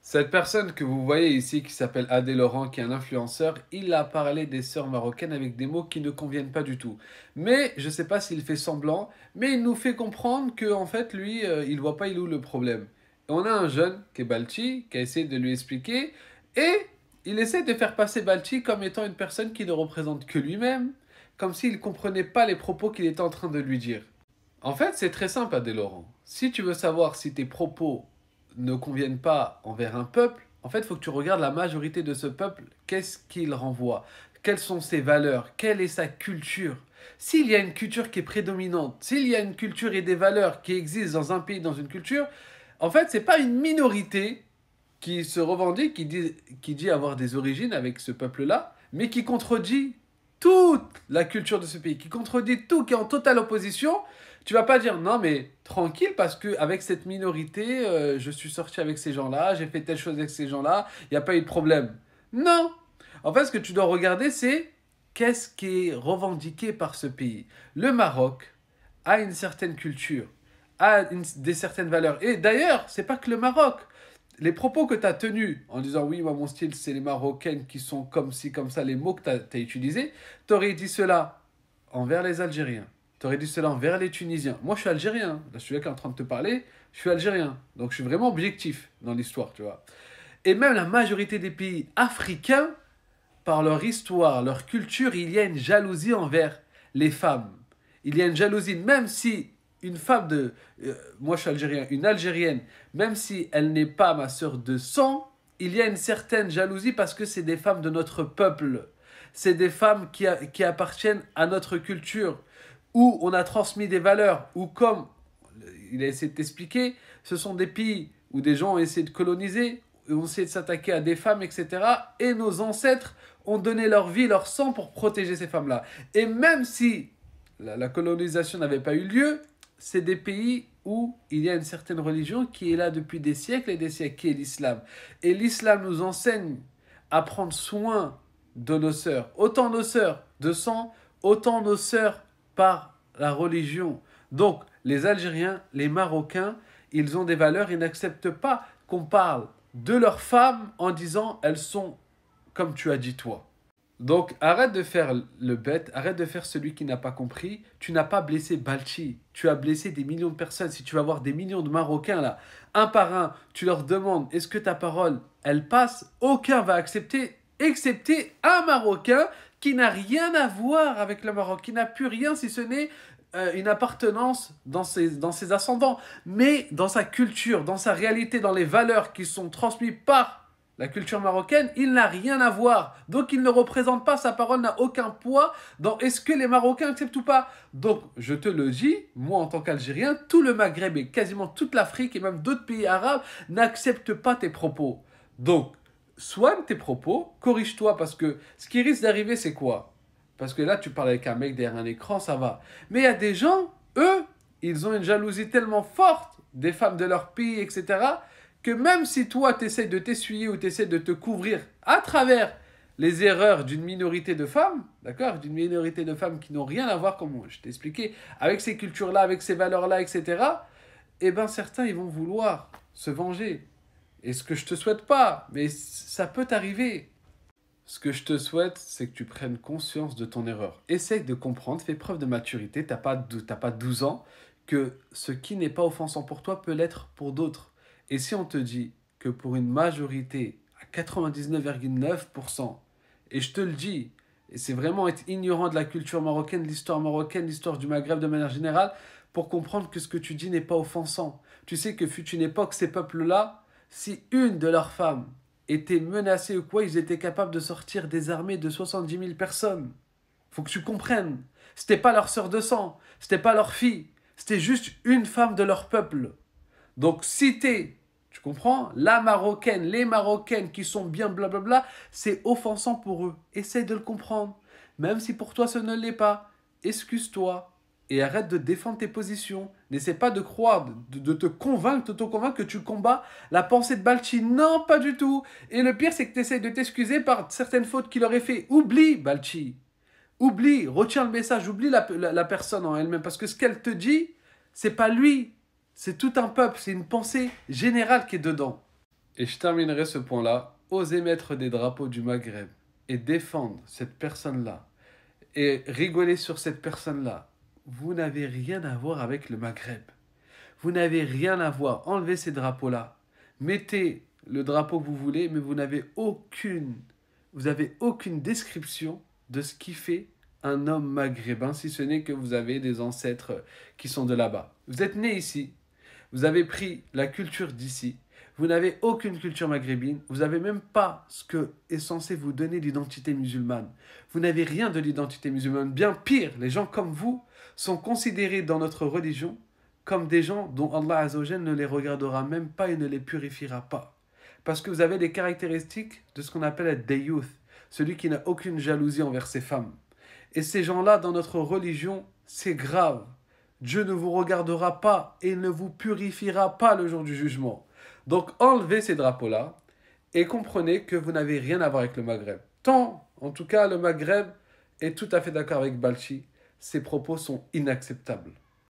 Cette personne que vous voyez ici, qui s'appelle Adé Laurent, qui est un influenceur, il a parlé des sœurs marocaines avec des mots qui ne conviennent pas du tout. Mais je ne sais pas s'il fait semblant, mais il nous fait comprendre que en fait, lui, il voit pas il est où le problème. Et on a un jeune qui est Balchi, qui a essayé de lui expliquer, et il essaie de faire passer Balchi comme étant une personne qui ne représente que lui-même, comme s'il ne comprenait pas les propos qu'il était en train de lui dire. En fait, c'est très simple, Adé Laurent. Si tu veux savoir si tes propos ne conviennent pas envers un peuple, en fait, il faut que tu regardes la majorité de ce peuple. Qu'est-ce qu'il renvoie? Quelles sont ses valeurs? Quelle est sa culture? S'il y a une culture qui est prédominante, s'il y a une culture et des valeurs qui existent dans un pays, dans une culture, en fait, c'est pas une minorité qui se revendique, qui dit avoir des origines avec ce peuple-là, mais qui contredit toute la culture de ce pays, qui contredit tout, qui est en totale opposition. Tu vas pas dire non mais tranquille parce que avec cette minorité, je suis sorti avec ces gens-là, j'ai fait telle chose avec ces gens-là, il n'y a pas eu de problème. Non. En fait, ce que tu dois regarder, c'est qu'est-ce qui est revendiqué par ce pays. Le Maroc a une certaine culture, des certaines valeurs. Et d'ailleurs, c'est pas que le Maroc. Les propos que tu as tenus en disant oui, moi mon style c'est les Marocaines qui sont comme ci, comme ça, les mots que tu as utilisés, tu aurais dit cela envers les Algériens, tu aurais dit cela envers les Tunisiens. Moi je suis algérien, là je suis là qui est en train de te parler, je suis algérien, donc je suis vraiment objectif dans l'histoire, tu vois. Et même la majorité des pays africains, par leur histoire, leur culture, il y a une jalousie envers les femmes. Il y a une jalousie, même si une femme de... moi, je suis algérien, une Algérienne, même si elle n'est pas ma sœur de sang, il y a une certaine jalousie parce que c'est des femmes de notre peuple. C'est des femmes qui appartiennent à notre culture, où on a transmis des valeurs, où comme il a essayé de t'expliquer, ce sont des pays où des gens ont essayé de coloniser, ont essayé de s'attaquer à des femmes, etc. Et nos ancêtres ont donné leur vie, leur sang pour protéger ces femmes-là. Et même si la colonisation n'avait pas eu lieu, c'est des pays où il y a une certaine religion qui est là depuis des siècles et des siècles, qui est l'islam. Et l'islam nous enseigne à prendre soin de nos sœurs. Autant nos sœurs de sang, autant nos sœurs par la religion. Donc, les Algériens, les Marocains, ils ont des valeurs, ils n'acceptent pas qu'on parle de leurs femmes en disant elles sont comme tu as dit toi. Donc arrête de faire le bête, arrête de faire celui qui n'a pas compris. Tu n'as pas blessé Balchi, tu as blessé des millions de personnes. Si tu vas voir des millions de Marocains là, un par un, tu leur demandes est-ce que ta parole, elle passe? Aucun va accepter, excepté un Marocain qui n'a rien à voir avec le Maroc, qui n'a plus rien si ce n'est une appartenance dans ses ascendants, mais dans sa culture, dans sa réalité, dans les valeurs qui sont transmises par la culture marocaine, il n'a rien à voir. Donc il ne représente pas, sa parole n'a aucun poids dans est-ce que les Marocains acceptent ou pas. Donc je te le dis, moi en tant qu'Algérien, tout le Maghreb et quasiment toute l'Afrique et même d'autres pays arabes n'acceptent pas tes propos. Donc soigne tes propos, corrige-toi parce que ce qui risque d'arriver c'est quoi? Parce que là tu parles avec un mec derrière un écran, ça va. Mais il y a des gens, eux, ils ont une jalousie tellement forte des femmes de leur pays, etc., que même si toi, tu essaies de t'essuyer ou tu essaies de te couvrir à travers les erreurs d'une minorité de femmes, d'accord, d'une minorité de femmes qui n'ont rien à voir, comme je t'ai expliqué, avec ces cultures-là, avec ces valeurs-là, etc., eh bien, certains, ils vont vouloir se venger. Et ce que je te souhaite pas, mais ça peut t'arriver. Ce que je te souhaite, c'est que tu prennes conscience de ton erreur. Essaye de comprendre, fais preuve de maturité, t'as pas 12 ans, que ce qui n'est pas offensant pour toi peut l'être pour d'autres. Et si on te dit que pour une majorité à 99,9%, et je te le dis, et c'est vraiment être ignorant de la culture marocaine, de l'histoire du Maghreb de manière générale, pour comprendre que ce que tu dis n'est pas offensant. Tu sais que fut une époque, ces peuples-là, si une de leurs femmes était menacée ou quoi, ils étaient capables de sortir des armées de 70 000 personnes. Faut que tu comprennes. C'était pas leur sœur de sang, c'était pas leur fille, c'était juste une femme de leur peuple. Donc si tu comprends, la Marocaine, les Marocaines qui sont bien blablabla, c'est offensant pour eux. Essaye de le comprendre. Même si pour toi ce ne l'est pas, excuse-toi et arrête de défendre tes positions. N'essaie pas de croire, de te convaincre, que tu combats la pensée de Balchi. Non, pas du tout. Et le pire, c'est que tu essaies de t'excuser par certaines fautes qu'il aurait fait. Oublie Balchi. Oublie, retiens le message, oublie la personne en elle-même. Parce que ce qu'elle te dit, c'est pas lui. C'est tout un peuple, c'est une pensée générale qui est dedans. Et je terminerai ce point-là. Osez mettre des drapeaux du Maghreb et défendre cette personne-là et rigoler sur cette personne-là. Vous n'avez rien à voir avec le Maghreb. Vous n'avez rien à voir. Enlevez ces drapeaux-là. Mettez le drapeau que vous voulez, mais vous avez aucune description de ce qui fait un homme maghrébin, si ce n'est que vous avez des ancêtres qui sont de là-bas. Vous êtes né ici, vous avez pris la culture d'ici, vous n'avez aucune culture maghrébine, vous n'avez même pas ce que est censé vous donner l'identité musulmane. Vous n'avez rien de l'identité musulmane. Bien pire, les gens comme vous sont considérés dans notre religion comme des gens dont Allah Azzawajal ne les regardera même pas et ne les purifiera pas. Parce que vous avez les caractéristiques de ce qu'on appelle être dayuth, celui qui n'a aucune jalousie envers ses femmes. Et ces gens-là, dans notre religion, c'est grave. Dieu ne vous regardera pas et ne vous purifiera pas le jour du jugement. Donc enlevez ces drapeaux-là et comprenez que vous n'avez rien à voir avec le Maghreb. Tant, en tout cas, le Maghreb est tout à fait d'accord avec Balchi. Ses propos sont inacceptables.